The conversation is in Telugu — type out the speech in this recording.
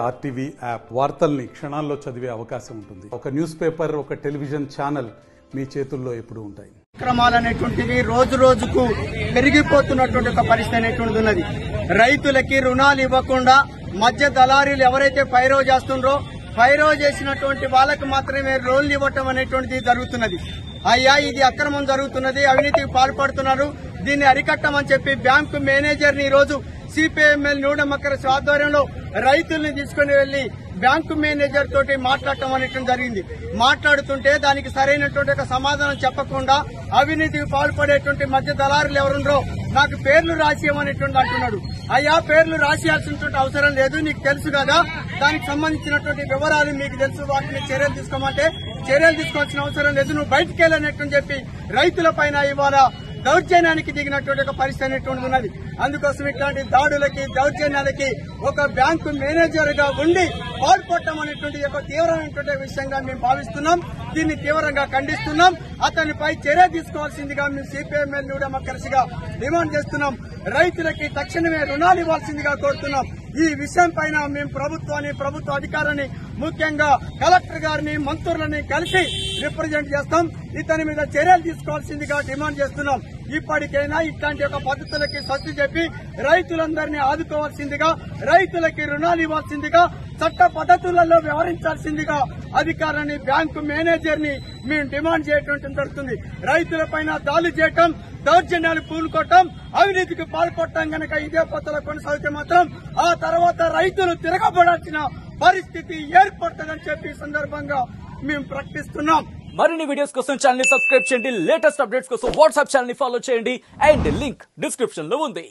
ఆర్టీవీ యాప్ వార్తల్ని క్షణాల్లో చదివే అవకాశం ఉంటుంది. ఒక న్యూస్ పేపర్, ఒక టెలివిజన్ ఛానల్ మీ చేతుల్లో ఎప్పుడు ఉంటాయి. కార్యక్రమాలు అనేటువంటివి రోజు రోజుకు పెరిగిపోతున్నటువంటి ఒక పరిస్థితి అనేటువంటిది ఉన్నది. రైతులకి రుణాలు ఇవ్వకుండా మధ్య దళారీలు ఎవరైతే పైరో చేస్తుండ్రో పైరో చేసినటువంటి వాళ్ళకి మాత్రమే లోన్లు ఇవ్వటం అనేటువంటిది జరుగుతున్నది. అయ్యా, ఇది అక్రమం జరుగుతున్నది, అవినీతికి పాల్పడుతున్నారు, దీన్ని అరికట్టమని చెప్పి బ్యాంకు మేనేజర్ ని ఈ రోజు సిపిఎంఎల్ న్యూడమక్కర ఆధ్వర్యంలో రైతుల్ని తీసుకుని వెళ్లి బ్యాంకు మేనేజర్ తోటి మాట్లాడటం అనేటువంటి జరిగింది. మాట్లాడుతుంటే దానికి సరైనటువంటి ఒక సమాధానం చెప్పకుండా అవినీతికి పాల్పడేటువంటి మధ్య దళారులు ఎవరుండ్రో నాకు పేర్లు రాసియమనేటువంటి అంటున్నాడు. అయ్యా, పేర్లు రాసియాల్సినటువంటి అవసరం లేదు, నీకు తెలుసు కదా, దానికి సంబంధించినటువంటి వివరాలు మీకు తెలుసు, వాటిని చర్యలు తీసుకోమంటే చర్యలు తీసుకోవాల్సిన అవసరం లేదు, నువ్వు బయటికి వెళ్ళనట్టు చెప్పి రైతుల పైన ఇవాళ దౌర్జన్యానికి దిగినటువంటి ఒక పరిస్థితి అనేటువంటిది ఉన్నది. అందుకోసం ఇట్లాంటి దాడులకి దౌర్జన్యాలకి ఒక బ్యాంకు మేనేజర్ గా ఉండి పాల్పడటం అనేటువంటి ఒక తీవ్రమైనటువంటి విషయంగా మేము భావిస్తున్నాం. దీన్ని తీవ్రంగా ఖండిస్తున్నాం. అతనిపై చర్య తీసుకోవాల్సిందిగా మేము సిపిఎంఎల్ న్యూడమక్కరసిగా డిమాండ్ చేస్తున్నాం. రైతులకి తక్షణమే రుణాలు ఇవ్వాల్సిందిగా కోరుతున్నాం. ఈ విషయం పైన మేము ప్రభుత్వ అధికారాన్ని ముఖ్యంగా కలెక్టర్ గారిని మంత్రులని కలిసి రిప్రజెంట్ చేస్తాం. ఇతని మీద చర్యలు తీసుకోవాల్సిందిగా డిమాండ్ చేస్తున్నాం. ఇప్పటికైనా ఇట్లాంటి ఒక పద్ధతులకి స్వస్తి చెప్పి రైతులందరినీ ఆదుకోవాల్సిందిగా, రైతులకి రుణాలు ఇవ్వాల్సిందిగా, చట్ట పద్ధతులలో వ్యవహరించాల్సిందిగా అధికారాన్ని బ్యాంకు మేనేజర్ ని మేము డిమాండ్ చేయటం జరుగుతుంది. రైతులపైన దాడులు చేయటం, దౌర్జన్యాలు పూనుకోవటం, అవినీతికి పాల్పడటం గనక ఇదే పద్ధతిలో కొనసాగితే మాత్రం ఆ తర్వాత రైతులు తిరగబడాల్సిన పరిస్థితి ఏర్పడుతుందని చెప్పి సందర్భంగా మేము ప్రకటిస్తున్నాం. మరిన్ని వీడియోస్ కోసం ఛానల్ ని సబ్స్క్రైబ్ చేయండి. లేటెస్ట్ అప్డేట్స్ కోసం వాట్సాప్ ఛానల్ ని ఫాలో చేయండి. అండ్ లింక్ డిస్క్రిప్షన్ లో ఉంది.